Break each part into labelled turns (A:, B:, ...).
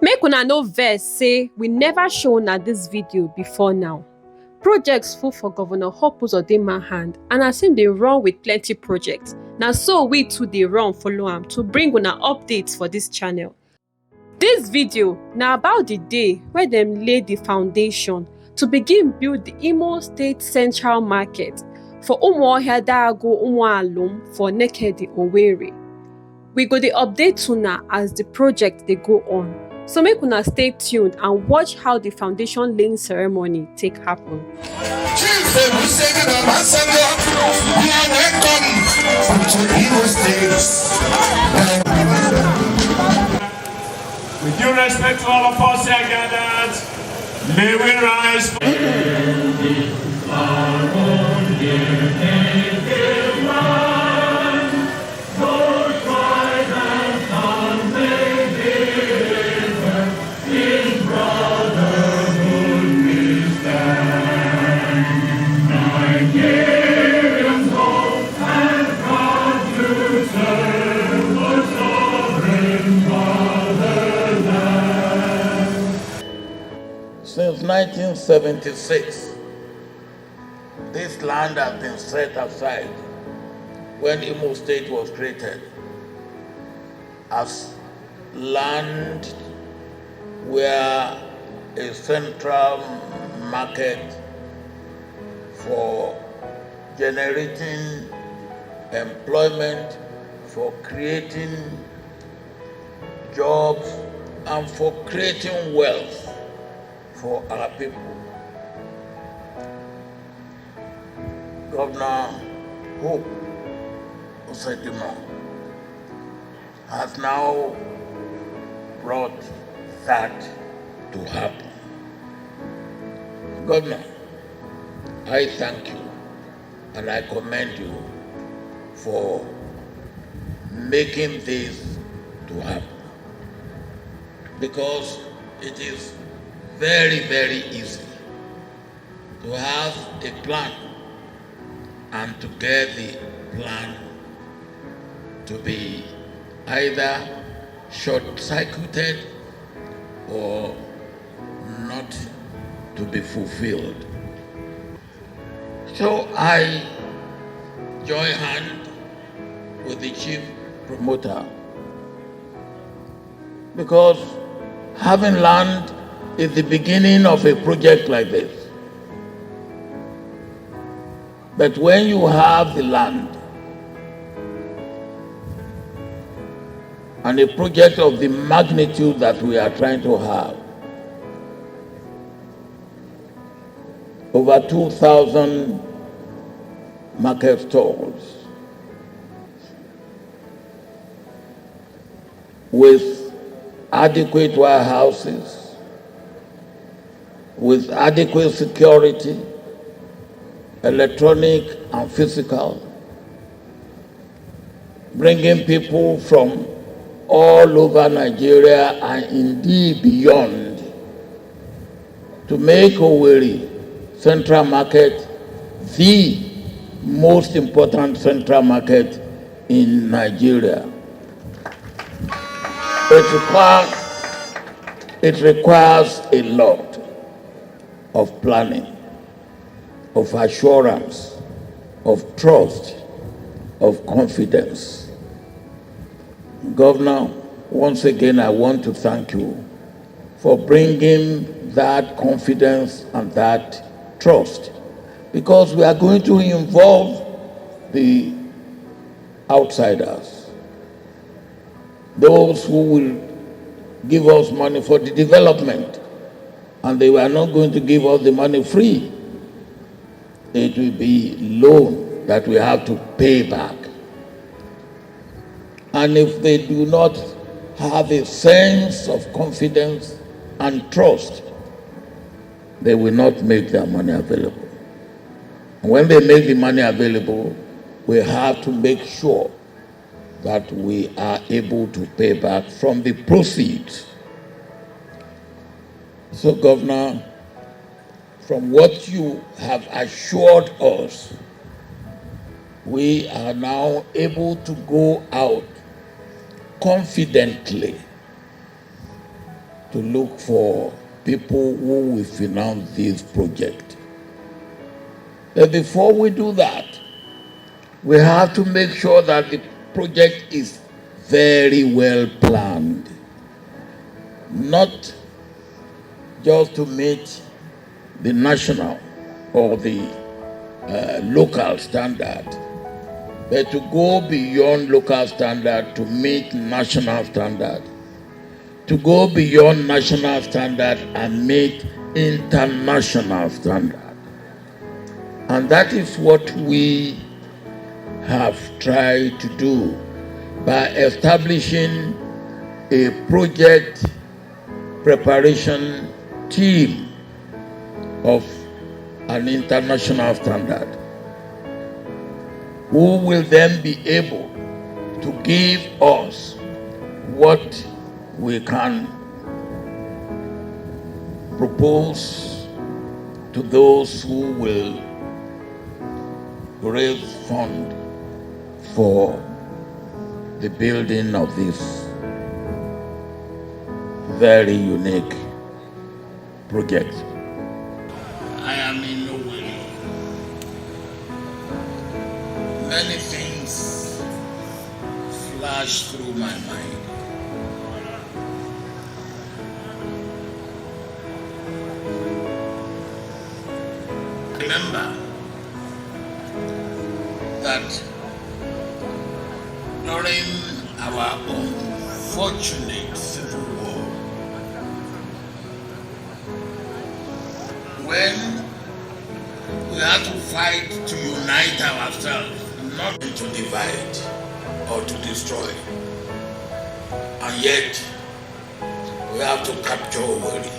A: Make una no vex say we never show una this video before now. Projects full for Governor Uzodimma hand, and as him dey run with plenty projects, na so we too dey run follow am to bring una updates for this channel. This video na about the day wey dem lay the foundation to begin build the Imo State Central Market for Umuohia Dago Umualum for Nekede Owerri. We go dey update una as the project dey go on. So make una stay tuned and watch how the foundation laying ceremony take happen.
B: President Olusegun Obasanjo, you are welcome to Imo State.
C: With due respect to all of us here gathered, may we rise.
B: Since 1976, this land has been set aside when Imo State was created as land where a central market for generating employment, for creating jobs, and for creating wealth for our people. Governor Uzodimma has now brought that to happen. Governor, I thank you and I commend you for making this to happen, because it is very, very easy to have a plan and to get the plan to be either short-circuited or not to be fulfilled. So I join hand with the chief promoter, because having land is the beginning of a project like this. But when you have the land and a project of the magnitude that we are trying to have, over 2,000 market stalls with adequate warehouses, with adequate security, electronic and physical, bringing people from all over Nigeria and indeed beyond to make Owerri Central Market the most important central market in Nigeria. It requires a lot of planning, of assurance, of trust, of confidence. Governor, once again, I want to thank you for bringing that confidence and that trust, because we are going to involve the outsiders, those who will give us money for the development, and they were not going to give us the money free. It will be loan that we have to pay back. And if they do not have a sense of confidence and trust, they will not make their money available. And when they make the money available, we have to make sure that we are able to pay back from the proceeds. So, Governor, from what you have assured us, we are now able to go out confidently to look for people who will finance this project. But before we do that, we have to make sure that the project is very well planned, not just to meet the national or the local standard, but to go beyond local standard to meet national standard, to go beyond national standard and meet international standard. And that is what we have tried to do by establishing a project preparation team of an international standard, who will then be able to give us what we can propose to those who will raise funds for the building of this very unique project. I am in Owerri. Many things flash through my mind. Remember that during our unfortunate civil war, when we had to fight to unite ourselves, not to divide or to destroy, and yet we have to capture Owerri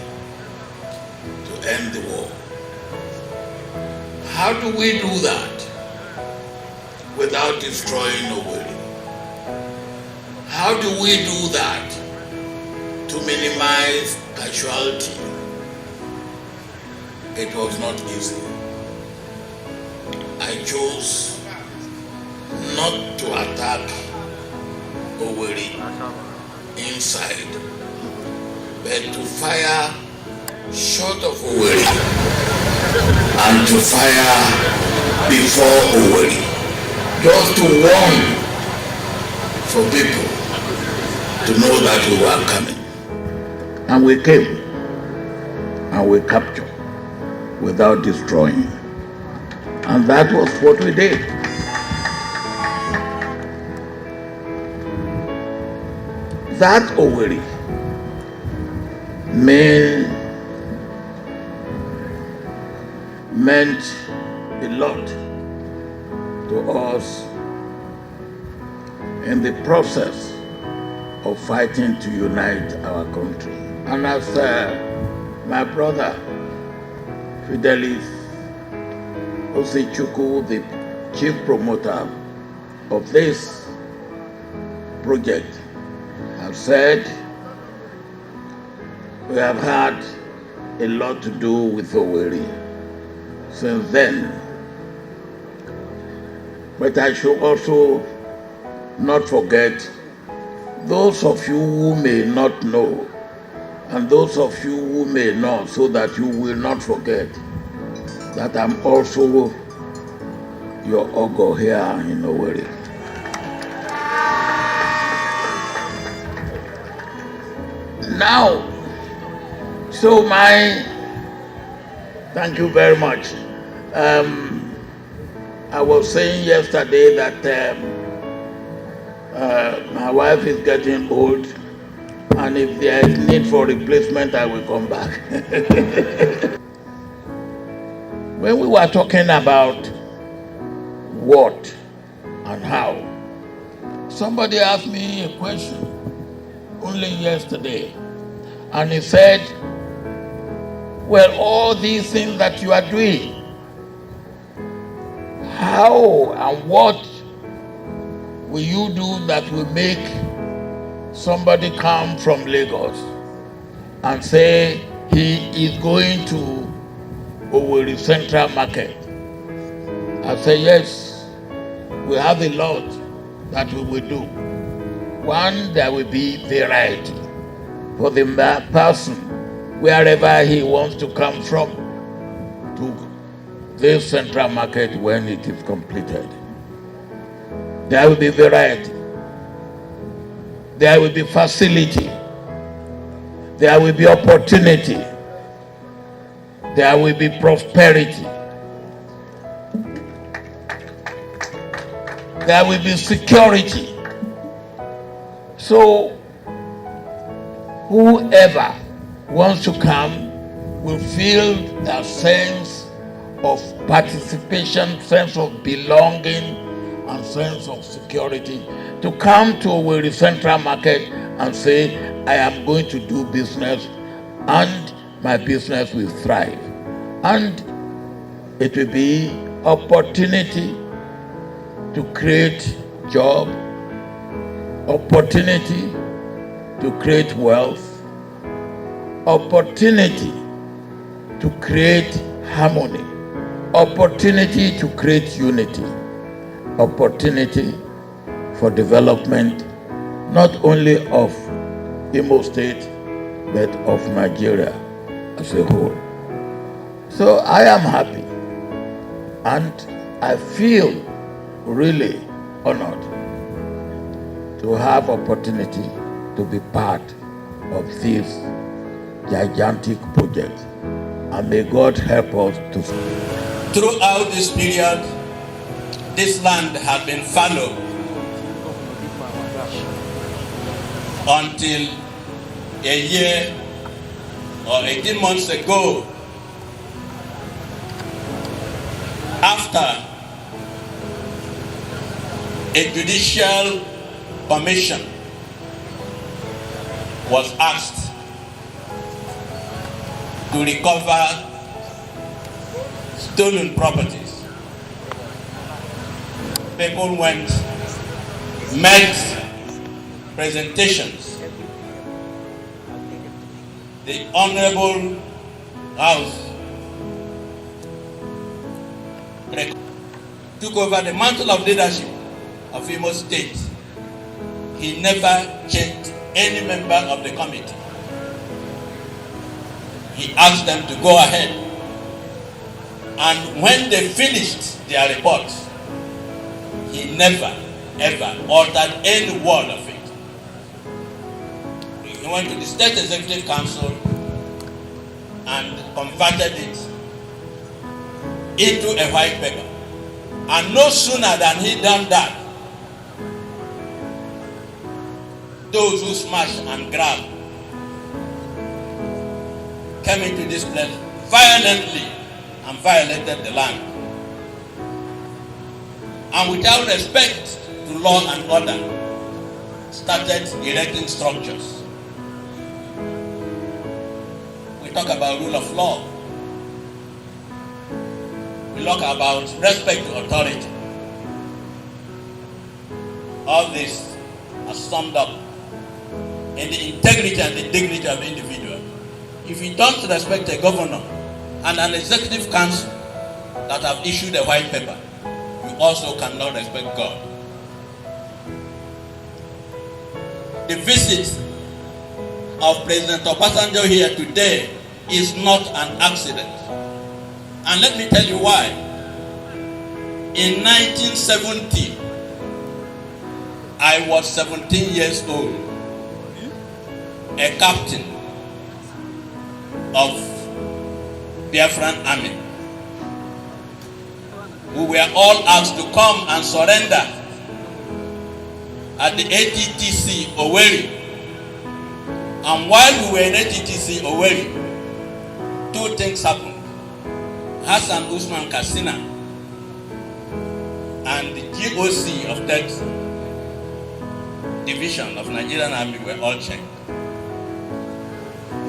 B: to end the war. How do we do that without destroying Owerri? How do we do that to minimize casualty? It was not easy. I chose not to attack Owerri inside, but to fire short of Owerri and to fire before Owerri, just to warn for people to know that we were coming. And we came, and we captured without destroying. And that was what we did. That Owerri meant a lot to us in the process of fighting to unite our country. And as my brother Fidelis Osechukwu, the chief promoter of this project, have said, we have had a lot to do with Owerri since then. But I should also not forget those of you who may not know and those of you who may know, so that you will not forget that I'm also your Ogo here in Owerri. Now, so thank you very much. I was saying yesterday that my wife is getting old, and if there is need for replacement, I will come back. When we were talking about what and how, somebody asked me a question only yesterday, and he said, well, all these things that you are doing, how and what will you do that will make somebody come from Lagos and say he is going to Imo Central Market? I say, yes, we have a lot that we will do. One, there will be variety. for the person, wherever he wants to come from, to this central market when it is completed. There will be variety. There will be facility. There will be opportunity. There will be prosperity. There will be security. So, whoever wants to come will feel a sense of participation, sense of belonging, and sense of security to come to Owerri Central Market and say, I am going to do business and my business will thrive. And it will be opportunity to create job, opportunity to create wealth, opportunity to create harmony, opportunity to create unity, opportunity for development, not only of Imo State, but of Nigeria as a whole. So I am happy and I feel really honored to have opportunity to be part of this gigantic project. And may God help us to.
D: Throughout this period, this land had been fallow until a year or 18 months ago, after a judicial commission was asked to recover stolen properties. People went, met presentations. The Honorable House took over the mantle of leadership of Imo State. He never checked any member of the committee. He asked them to go ahead. And when they finished their report, he never, ever altered any word of it. He went to the State Executive Council and converted it into a white paper. And no sooner than he done that, those who smash and grab came into this place violently and violated the land. And without respect to law and order, started erecting structures. We talk about rule of law. We talk about respect to authority. All this are summed up in the integrity and the dignity of the individual. If you don't respect a governor and an executive council that have issued a white paper, you also cannot respect God. The visit of President Obasanjo here today is not an accident. And let me tell you why. In 1970, I was 17 years old, a captain of Biafran army. We were all asked to come and surrender at the ATTC Owerri. And while we were in ATTC Owerri, two things happened. Hassan Usman Katsina and the GOC of 3rd Division of Nigerian Army were all checked.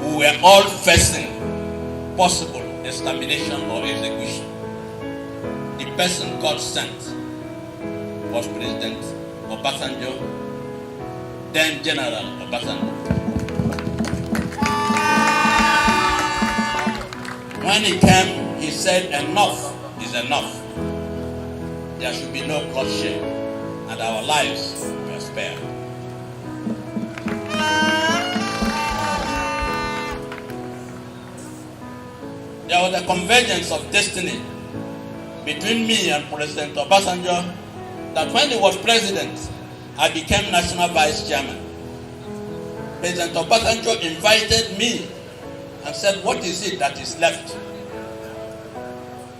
D: We were all facing possible extermination or execution. The person God sent was President Obasanjo, then General Obasanjo. When he came, he said enough is enough. There should be no bloodshed, and our lives were spared. there was a convergence of destiny between me and President Obasanjo that when he was president, I became national vice chairman. President Obasanjo invited me and said, what is it that is left?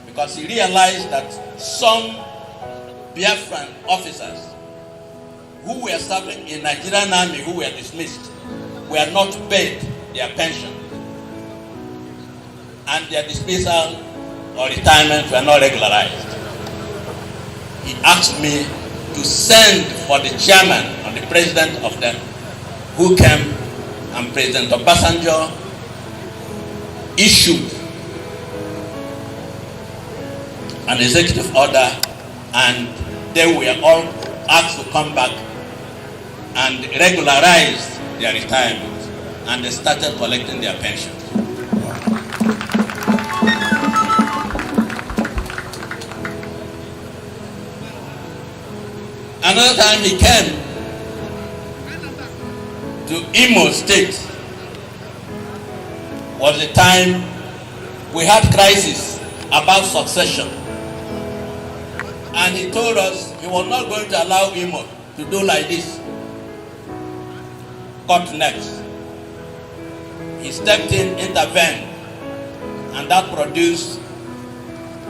D: Because he realized that some Biafran officers who were serving in Nigerian army, who were dismissed, were not paid their pension. And their dismissal or retirement were not regularized. He asked me to send for the chairman or the president of them, who came, and President Obasanjo issued an executive order, and they were all asked to come back and regularize their retirement, and they started collecting their pensions. Another time he came to Imo State was the time we had crisis about succession. And he told us he was not going to allow Imo to do like this, cut necks. He stepped in, intervened, and that produced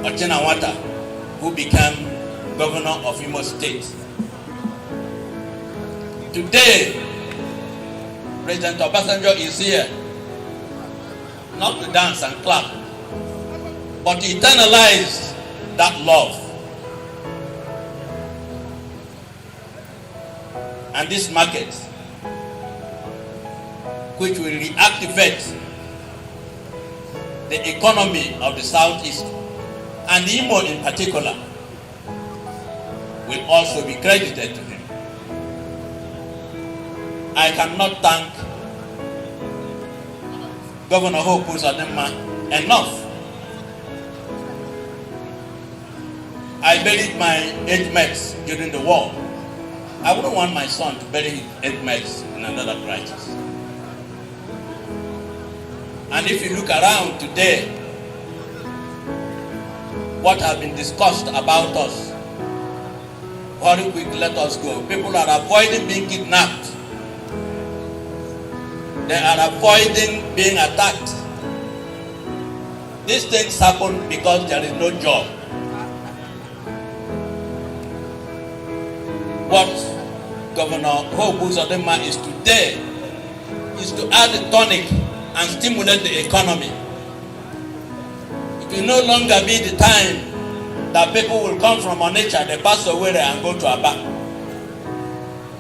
D: Ochinawata, who became governor of Imo State. Today, President Obasanjo is here, not to dance and clap, but to eternalize that love. And this market, which will reactivate the economy of the Southeast, and Imo in particular, will also be credited to him. I cannot thank Governor Uzodimma enough. I buried my 8 mates during the war. I wouldn't want my son to bury his 8 mates in another crisis. And if you look around today, what has been discussed about us, very quick, let us go. People are avoiding being kidnapped. They are avoiding being attacked. These things happen because there is no job. What Governor Uzodimma is today is to add a tonic and stimulate the economy. It will no longer be the time that people will come from Onitsha, they pass Owerri and go to Aba.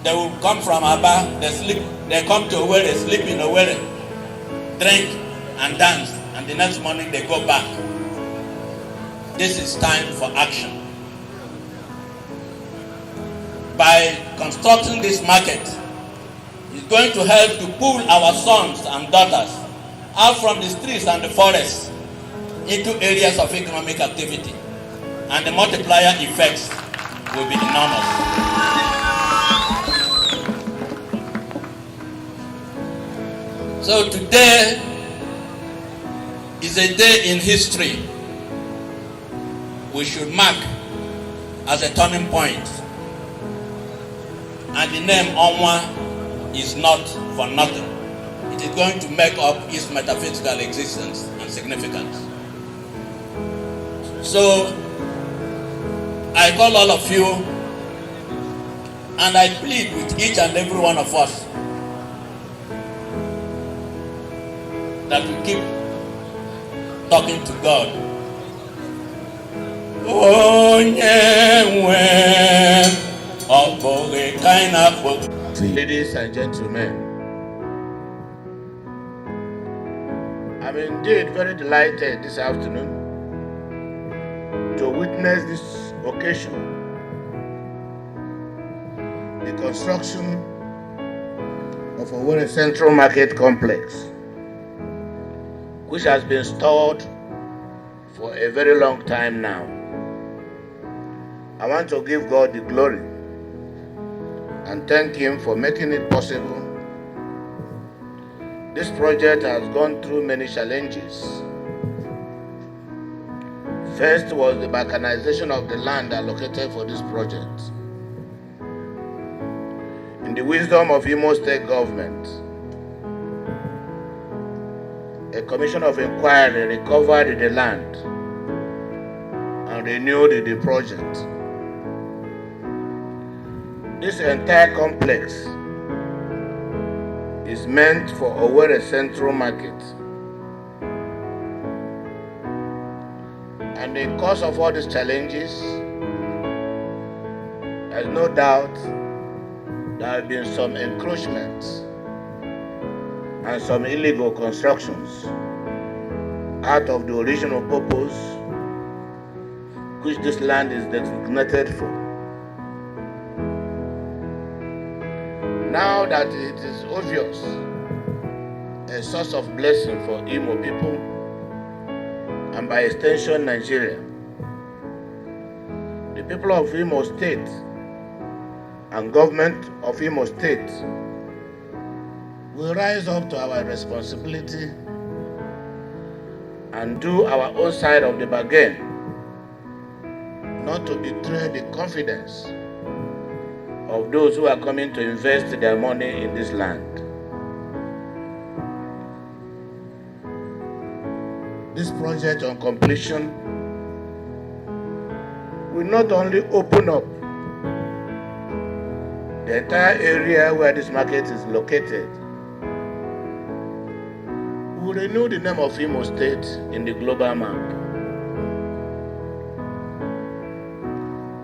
D: They will come from Aba, they come to Owerri, sleep in Owerri, drink and dance, and the next morning they go back. This is time for action. By constructing this market, it's going to help to pull our sons and daughters out from the streets and the forests into areas of economic activity, and the multiplier effects will be enormous. So today is a day in history we should mark as a turning point. And the name Onwa is not for nothing. It is going to make up its metaphysical existence and significance. So I call all of you, and I plead with each and every one of us that we keep talking to God.
B: Ladies and gentlemen, I'm indeed very delighted this afternoon to witness this occasion, the construction of Owerri Central Market Complex, which has been stalled for a very long time now. I want to give God the glory and thank Him for making it possible. This project has gone through many challenges, First was the balkanization of the land allocated for this project. In the wisdom of Imo State government, a commission of inquiry recovered the land and renewed the project. This entire complex is meant for Owerri Central Market. And in course of all these challenges, there's no doubt there have been some encroachments and some illegal constructions out of the original purpose which this land is designated for. Now that it is obvious, a source of blessing for Imo people and by extension Nigeria, the people of Imo State and government of Imo State will rise up to our responsibility and do our own side of the bargain, not to betray the confidence of those who are coming to invest their money in this land. This project on completion will not only open up the entire area where this market is located, we will renew the name of Imo State in the global map.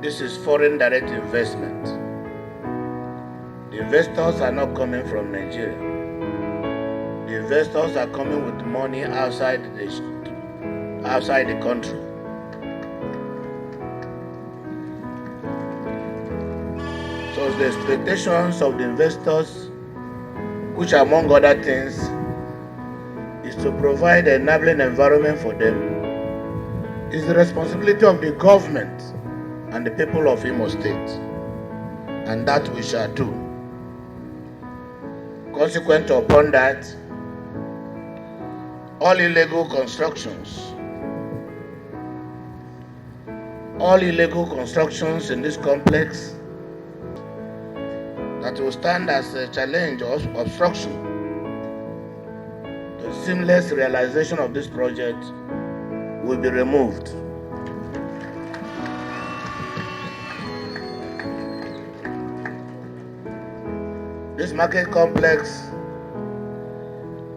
B: This is foreign direct investment. The investors are not coming from Nigeria. The investors are coming with money outside the country. So the expectations of the investors, which among other things, is to provide an enabling environment for them, is the responsibility of the government and the people of Imo State, and that we shall do. Consequent upon that, all illegal constructions in this complex that will stand as a challenge or obstruction to the seamless realization of this project will be removed. This market complex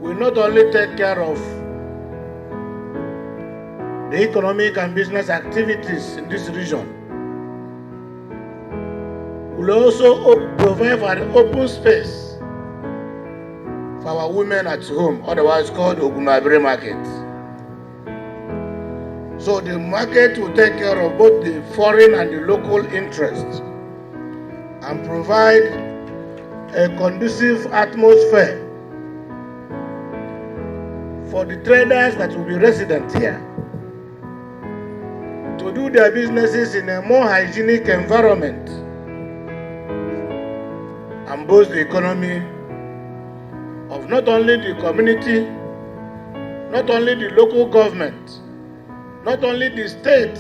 B: will not only take care of the economic and business activities in this region, will also provide for an open space for our women at home, otherwise called Ogumabere Market. So the market will take care of both the foreign and the local interests and provide a conducive atmosphere for the traders that will be resident here to do their businesses in a more hygienic environment and boost the economy of not only the community, not only the local government, not only the state,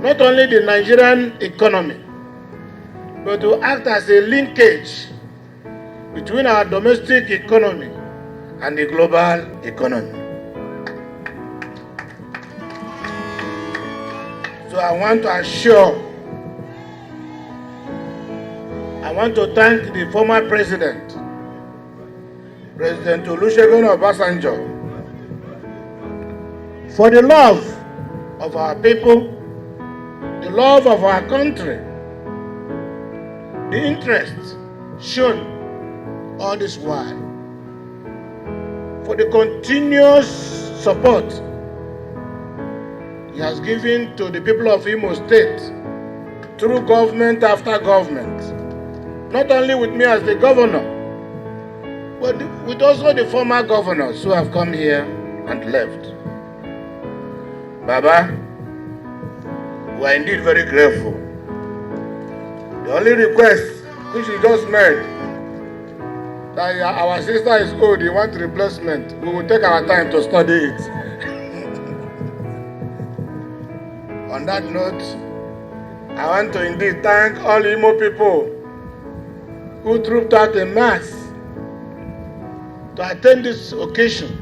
B: not only the Nigerian economy, but to act as a linkage between our domestic economy and the global economy. So I want to thank the former president, President Olusegun Obasanjo, for the love of our people, the love of our country, the interest shown all this while, for the continuous support he has given to the people of Imo State through government after government, not only with me as the governor, but with also the former governors who have come here and left. Baba, we are indeed very grateful. The only request which we just made, that our sister is old, you want replacement, we will take our time to study it.
E: On that note, I want to indeed thank all Imo people who trooped out en masse to attend this occasion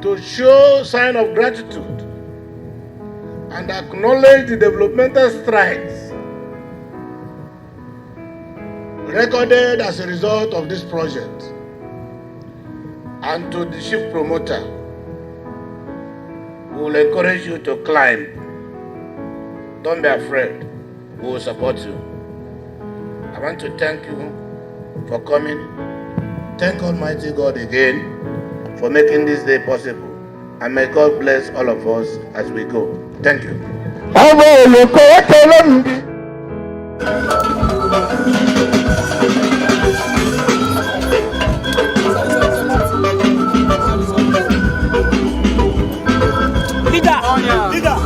E: to show sign of gratitude and acknowledge the developmental strides recorded as a result of this project. And to the chief promoter, we will encourage you to climb. Don't be afraid. We will support you. I want to thank you for coming. Thank Almighty God again for making this day possible. And may God bless all of us as we go. Thank you.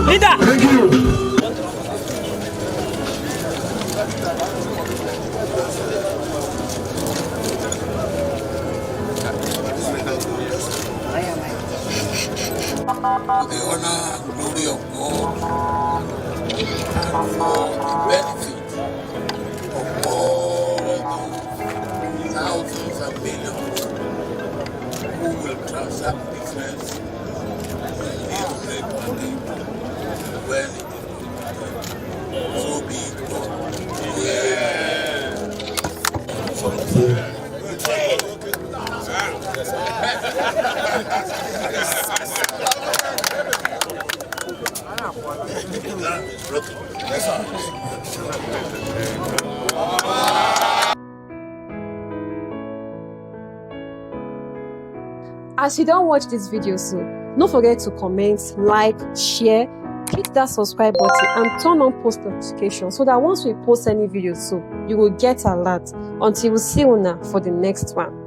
C: Leader.
E: Thank you.
B: To the honor and glory of God and for the benefit of all those thousands and millions who will transact business in this great country when it is so be it God. Yeah.
A: As you don't watch this video soon, don't forget to comment, like, share, hit that subscribe button and turn on post notifications so that once we post any videos soon, you will get alert. Until we see you now for the next one.